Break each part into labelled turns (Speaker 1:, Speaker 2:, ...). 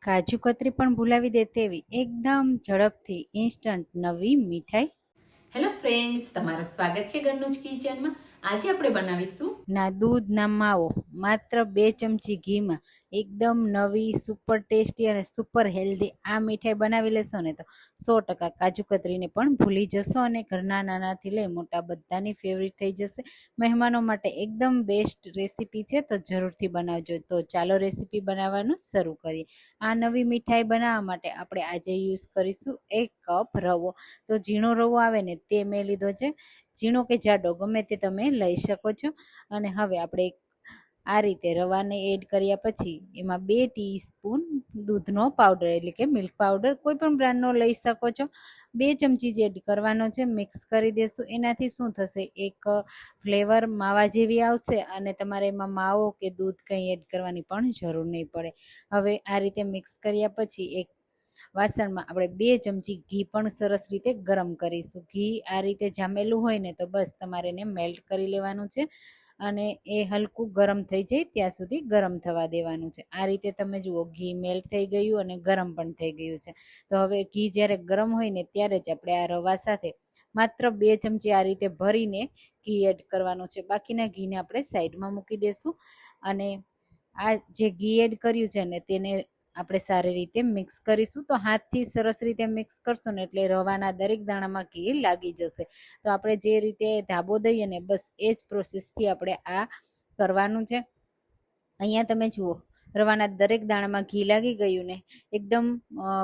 Speaker 1: કાજુ કતરી પણ ભૂલાવી દે તેવી એકદમ ઝડપથી ઇન્સ્ટન્ટ નવી મીઠાઈ.
Speaker 2: હેલો ફ્રેન્ડ્સ, તમારું સ્વાગત છે ઘરનું જ કિચનમાં. આજે આપણે બનાવીશું
Speaker 1: ના દૂધ ના માવો, માત્ર 2 ચમચી ઘીમાં એકદમ નવી સુપર ટેસ્ટી અને સુપર હેલ્ધી આ મીઠાઈ બનાવી લેશો ને તો 100% કાજુ કતરીને પણ ભૂલી જશો અને ઘરના નાનાથી લઈ મોટા બધાની ફેવરિટ થઈ જશે. મહેમાનો માટે એકદમ બેસ્ટ રેસીપી છે, તો જરૂરથી બનાવજો. તો ચાલો રેસીપી બનાવવાનું શરૂ કરીએ. આ નવી મીઠાઈ બનાવવા માટે આપણે આજે યુઝ કરીશું 1 કપ રવો. તો ઝીણો રવો આવે ને તે મેં લીધો છે, ઝીણો કે જાડો ગમે તે તમે લઈ શકો છો. અને હવે આપણે આ રીતે રવાને એડ કર્યા પછી એમાં 2 ટીસ્પૂન દૂધનો પાવડર એટલે કે મિલ્ક પાવડર કોઈ પણ બ્રાન્ડનો લઈ શકો છો, 2 ચમચી જ એડ કરવાનો છે. મિક્સ કરી દેશું. એનાથી શું થશે, એક ફ્લેવર માવા જેવી આવશે અને તમારે એમાં માવો કે દૂધ કંઈ એડ કરવાની પણ જરૂર નહીં પડે. હવે આ રીતે મિક્સ કર્યા પછી એક વાસણમાં આપણે 2 ચમચી ઘી પણ સરસ રીતે ગરમ કરીશું. ઘી આ રીતે જામેલું હોય ને તો બસ તમારે એને મેલ્ટ કરી લેવાનું છે અને એ હલકું ગરમ થઈ જાય ત્યાં સુધી ગરમ થવા દેવાનું છે. આ રીતે તમે જુઓ ઘી મેલ્ટ થઈ ગયું અને ગરમ પણ થઈ ગયું છે. તો હવે ઘી જ્યારે ગરમ હોય ને ત્યારે જ આપણે આ રવા સાથે માત્ર 2 ચમચી આ રીતે ભરીને ઘી એડ કરવાનું છે. બાકીના ઘીને આપણે સાઈડમાં મૂકી દેશું અને આ જે ઘી એડ કર્યું છે ને તેને આપણે સારી રીતે મિક્સ કરીશું. તો હાથથી સરસ રીતે મિક્સ કરશો ને એટલે રવાના દરેક દાણામાં ઘી લાગી જશે. તો આપણે જે રીતે ધાબો દઈએ ને બસ એ જ પ્રોસેસથી આપણે આ કરવાનું છે. અહીંયા તમે જુઓ રવાના દરેક દાણામાં ઘી લાગી ગયું ને એકદમ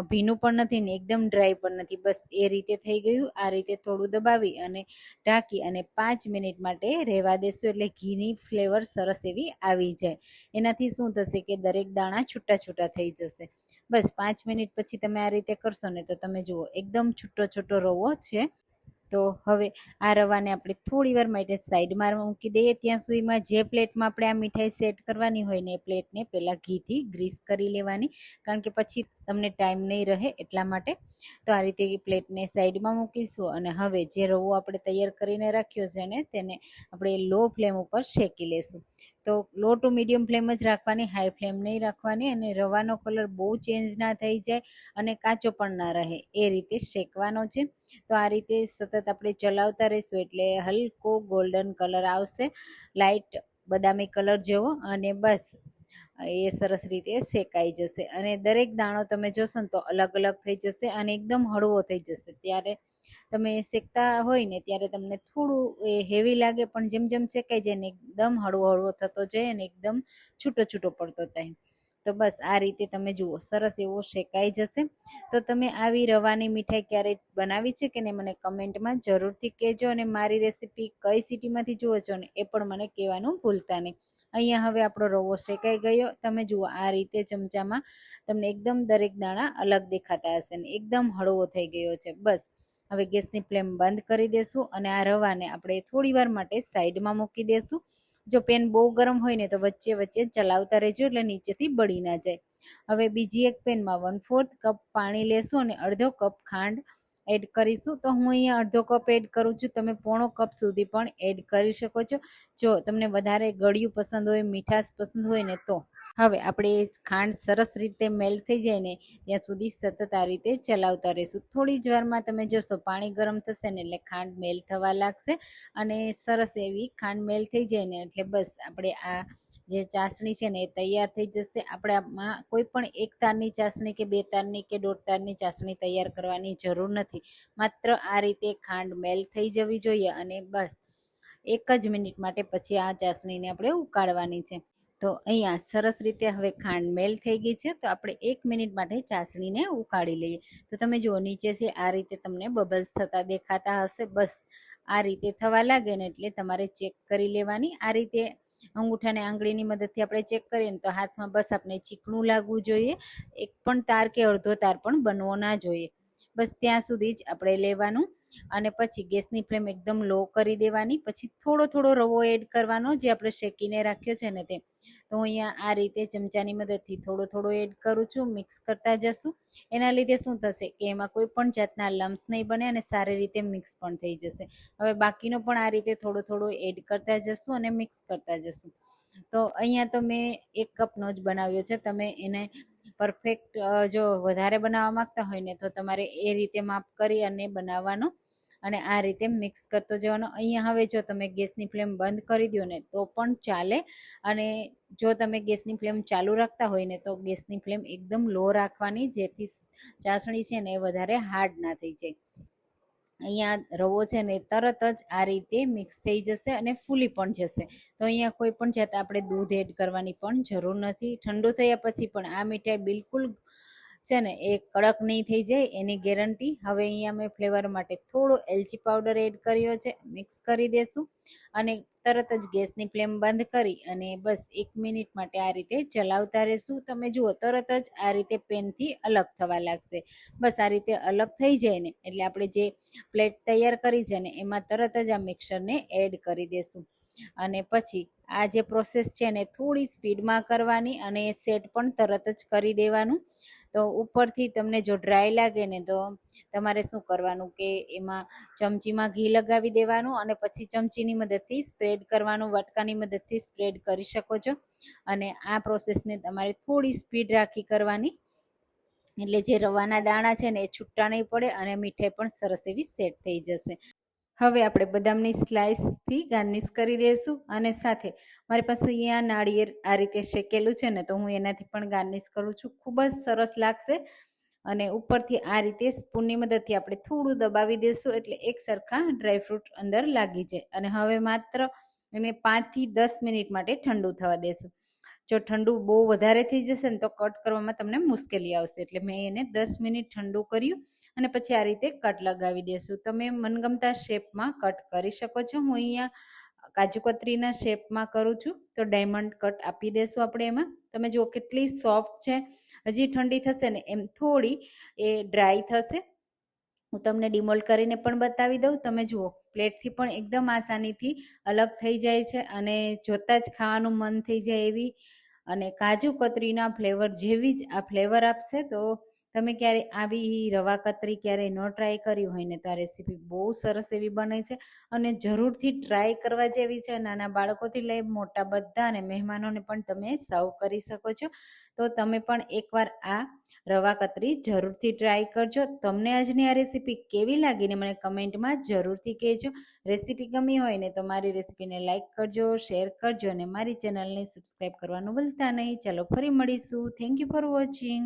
Speaker 1: ભીનું પણ નથી ને એકદમ ડ્રાય પણ નથી, બસ એ રીતે થઈ ગયું. આ રીતે થોડું દબાવી અને ઢાંકી અને 5 મિનિટ માટે રહેવા દેશું એટલે ઘીની ફ્લેવર સરસ એવી આવી જાય. એનાથી શું થશે કે દરેક દાણા છૂટા છૂટા થઈ જશે. બસ 5 મિનિટ પછી તમે આ રીતે કરશો ને તો તમે જુઓ એકદમ છૂટો છૂટો રવો છે. તો હવે આ રવાને આપણે થોડી વાર માટે સાઈડમાં મૂકી દઈએ. ત્યાં સુધીમાં જે પ્લેટમાં આપણે આ મીઠાઈ સેટ કરવાની હોય ને એ પ્લેટને પહેલાં ઘીથી ગ્રીસ કરી લેવાની, કારણ કે પછી તમને ટાઈમ નહીં રહે એટલા માટે. તો આ રીતે પ્લેટને સાઈડમાં મૂકીશું અને હવે જે રવો આપણે તૈયાર કરીને રાખ્યો છે ને તેને આપણે લો ફ્લેમ ઉપર શેકી લેશું. તો લો ટુ મીડિયમ ફ્લેમ જ રાખવાની, હાઈ ફ્લેમ નહીં રાખવાની. અને રવાનો કલર બહુ ચેન્જ ના થઈ જાય અને કાચો પણ ના રહે એ રીતે શેકવાનો છે. તો આ રીતે સતત આપણે ચલાવતા રહીશું એટલે હલકો ગોલ્ડન કલર આવશે, લાઇટ બદામી કલર જેવો, અને બસ એ સરસ રીતે શેકાઈ જશે અને દરેક દાણો તમે જોશો ને તો અલગ અલગ થઈ જશે અને એકદમ હળવો થઈ જશે. ત્યારે તમે શેકતા હોય ને ત્યારે તમને થોડું એ હેવી લાગે, પણ જેમ જેમ શેકાઈ જાય ને એકદમ હળવો હળવો થતો જાય અને એકદમ છૂટો છૂટો પડતો થાય. તો બસ આ રીતે તમે જુઓ સરસ એવો શેકાઈ જશે. તો તમે આવી રવાની મીઠાઈ ક્યારેય બનાવી છે કે નહીં મને કમેન્ટમાં જરૂરથી કહેજો, અને મારી રેસીપી કઈ સિટીમાંથી જુઓ છો ને એ પણ મને કહેવાનું ભૂલતા નહીં. અહીંયા હવે આપણો રવો શેકાઈ ગયો. તમે જુઓ આ રીતે ચમચામાં તમને એકદમ દરેક દાણા અલગ દેખાતા હશે ને એકદમ હળવો થઈ ગયો છે. બસ હવે ગેસની ફ્લેમ બંધ કરી દેશું અને આ રવાને આપણે થોડી વાર માટે સાઈડમાં મૂકી દેશું. જો પેન બહુ ગરમ હોય ને તો વચ્ચે વચ્ચે ચલાવતા રહેજો એટલે નીચેથી બળી ના જાય. હવે બીજી એક પેનમાં 1/4 કપ પાણી લેશું અને અડધો કપ ખાંડ એડ કરીશું. તો હું અહીંયા અડધો કપ એડ કરું છું, તમે પોણો કપ સુધી પણ એડ કરી શકો છો જો તમને વધારે ગળ્યું પસંદ હોય, મીઠાશ પસંદ હોય ને તો. હવે આપણે ખાંડ સરસ રીતે મેલ્ટ થઈ જાય ને ત્યાં સુધી સતત આ રીતે ચલાવતા રહીશું. થોડી જ વારમાં તમે જોશો પાણી ગરમ થશે ને એટલે ખાંડ મેલ્ટ થવા લાગશે અને સરસ એવી ખાંડ મેલ્ટ થઈ જાય ને એટલે બસ આપણે આ જે ચાસણી છે ને એ તૈયાર થઈ જશે. આપણે આમાં કોઈ પણ એક તારની ચાસણી કે 2 તારની કે 1.5 તારની ચાસણી તૈયાર કરવાની જરૂર નથી. માત્ર આ રીતે ખાંડ મેલ્ટ થઈ જવી જોઈએ અને બસ 1 જ મિનિટ માટે પછી આ ચાસણીને આપણે ઉકાળવાની છે. તો અહીંયા સરસ રીતે હવે ખાંડ મેલ્ટ થઈ ગઈ છે. તો આપણે 1 મિનિટ માટે ચાસણીને ઉકાળી લઈએ. તો તમે જુઓ નીચેથી આ રીતે તમને બબલ્સ થતા દેખાતા હશે. બસ આ રીતે થવા લાગે ને એટલે તમારે ચેક કરી લેવાની. આ રીતે અંગૂઠાને આંગળીની મદદથી આપણે ચેક કરીએ ને તો હાથમાં બસ આપણે ચીકણું લાગવું જોઈએ, એક પણ તાર કે અડધો તાર પણ બનવો ના જોઈએ. બસ ત્યાં સુધી જ આપણે લેવાનું અને પછી ગેસની ફ્લેમ એકદમ લો કરી દેવાની. પછી થોડો થોડો રવો એડ કરવાનો જે આપણે શેકીને રાખ્યો છે ને તે. તો હું અહીંયા આ રીતે ચમચાની મદદથી થોડો થોડો એડ કરું છું, મિક્સ કરતા જશું. એના લીધે શું થશે કે એમાં કોઈ પણ જાતના લમ્સ નહીં બને અને સારી રીતે મિક્સ પણ થઈ જશે. હવે બાકીનો પણ આ રીતે થોડો થોડો એડ કરતા જશું અને મિક્સ કરતા જશું. તો અહીંયા તો મેં 1 કપનો જ બનાવ્યો છે, તમે એને પરફેક્ટ જો વધારે બનાવવા માંગતા હોય ને તો તમારે એ રીતે માપ કરી અને બનાવવાનું અને આ રીતે મિક્સ કરતો જવાનો. અહીંયા હવે જો તમે ગેસની ફ્લેમ બંધ કરી દો ને તો પણ ચાલે, અને જો તમે ગેસની ફ્લેમ ચાલુ રાખતા હોય ને તો ગેસની ફ્લેમ એકદમ લો રાખવાની, જેથી ચાસણી છે ને એ વધારે હાર્ડ ના થઈ જાય. અહીંયા રવો છે ને તરત જ આ રીતે મિક્સ થઈ જશે અને ફૂલી પણ જશે. તો અહીંયા કોઈ પણ જાત આપણે દૂધ એડ કરવાની પણ જરૂર નથી. ઠંડુ થયા પછી પણ આ મીઠાઈ બિલકુલ છે ને એ કડક નહીં થઈ જાય એની ગેરંટી. હવે અહીંયા મેં ફ્લેવર માટે થોડો એલચી પાવડર એડ કર્યો છે, મિક્સ કરી દેશું અને તરત જ ગેસની ફ્લેમ બંધ કરી અને બસ 1 મિનિટ માટે આ રીતે ચલાવતા રહેશું. તમે જુઓ તરત જ આ રીતે પેનથી અલગ થવા લાગશે. બસ આ રીતે અલગ થઈ જાય ને એટલે આપણે જે પ્લેટ તૈયાર કરી છે ને એમાં તરત જ આ મિક્સરને એડ કરી દેશું. અને પછી આ જે પ્રોસેસ છે ને થોડી સ્પીડમાં કરવાની અને સેટ પણ તરત જ કરી દેવાનું. તો ઉપરથી તમને જો ડ્રાય લાગે ને તો તમારે શું કરવાનું કે એમાં ચમચીમાં ઘી લગાવી દેવાનું અને પછી ચમચીની મદદથી સ્પ્રેડ કરવાનું, વાટકાની મદદથી સ્પ્રેડ કરી શકો છો. અને આ પ્રોસેસને તમારે થોડી સ્પીડ રાખી કરવાની, એટલે જે રવાના દાણા છે ને એ છૂટા નહીં પડે અને મીઠાઈ પણ સરસ એવી સેટ થઈ જશે. હવે આપણે બદામની સ્લાઇસથી ગાર્નિશ કરી દઈશું અને સાથે મારી પાસે અહીંયા નાળિયેર આ રીતે શેકેલું છે ને તો હું એનાથી પણ ગાર્નિશ કરું છું. ખૂબ જ સરસ લાગશે. અને ઉપરથી આ રીતે સ્પૂનની મદદથી આપણે થોડું દબાવી દઈશું એટલે એક સરખા ડ્રાયફ્રૂટ અંદર લાગી જાય. અને હવે માત્ર એને 5 થી 10 મિનિટ માટે ઠંડુ થવા દેશું. જો ઠંડુ બહુ વધારે થઈ જશે ને તો કટ કરવામાં તમને મુશ્કેલી આવશે, એટલે મેં એને 10 મિનિટ ઠંડુ કર્યું અને પછી આ રીતે કટ લગાવી દેશું. તમે મનગમતા શેપમાં કટ કરી શકો છો. હું અહીંયા કાજુ કતરીના શેપમાં કરું છું, તો ડાયમંડ કટ આપી દેશું આપણે એમાં. તમે જુઓ કેટલી સોફ્ટ છે. હજી ઠંડી થશે ને એમ થોડી એ ડ્રાય થશે. હું તમને ડિમોલ્ડ કરીને પણ બતાવી દઉં. તમે જુઓ પ્લેટથી પણ એકદમ આસાનીથી અલગ થઈ જાય છે અને જોતાં જ ખાવાનું મન થઈ જાય એવી, અને કાજુ કતરીના ફ્લેવર જેવી જ આ ફ્લેવર આપશે. તો તમે ક્યારે આવી રવા કતરી ક્યારેય ન ટ્રાય કરી હોય ને તો આ રેસીપી બહુ સરસ એવી બને છે અને જરૂરથી ટ્રાય કરવા જેવી છે. નાના બાળકોથી લઈ મોટા બધા અને મહેમાનોને પણ તમે સર્વ કરી શકો છો. તો તમે પણ એકવાર આ રવા કતરી જરૂરથી ટ્રાય કરજો. તમને આજની આ રેસીપી કેવી લાગીને મને કમેન્ટમાં જરૂરથી કહેજો. રેસીપી ગમી હોય ને તો મારી રેસીપીને લાઇક કરજો, શેર કરજો અને મારી ચેનલને સબસ્ક્રાઈબ કરવાનું ભૂલતા નહીં. ચાલો ફરી મળીશું. Thank you for watching.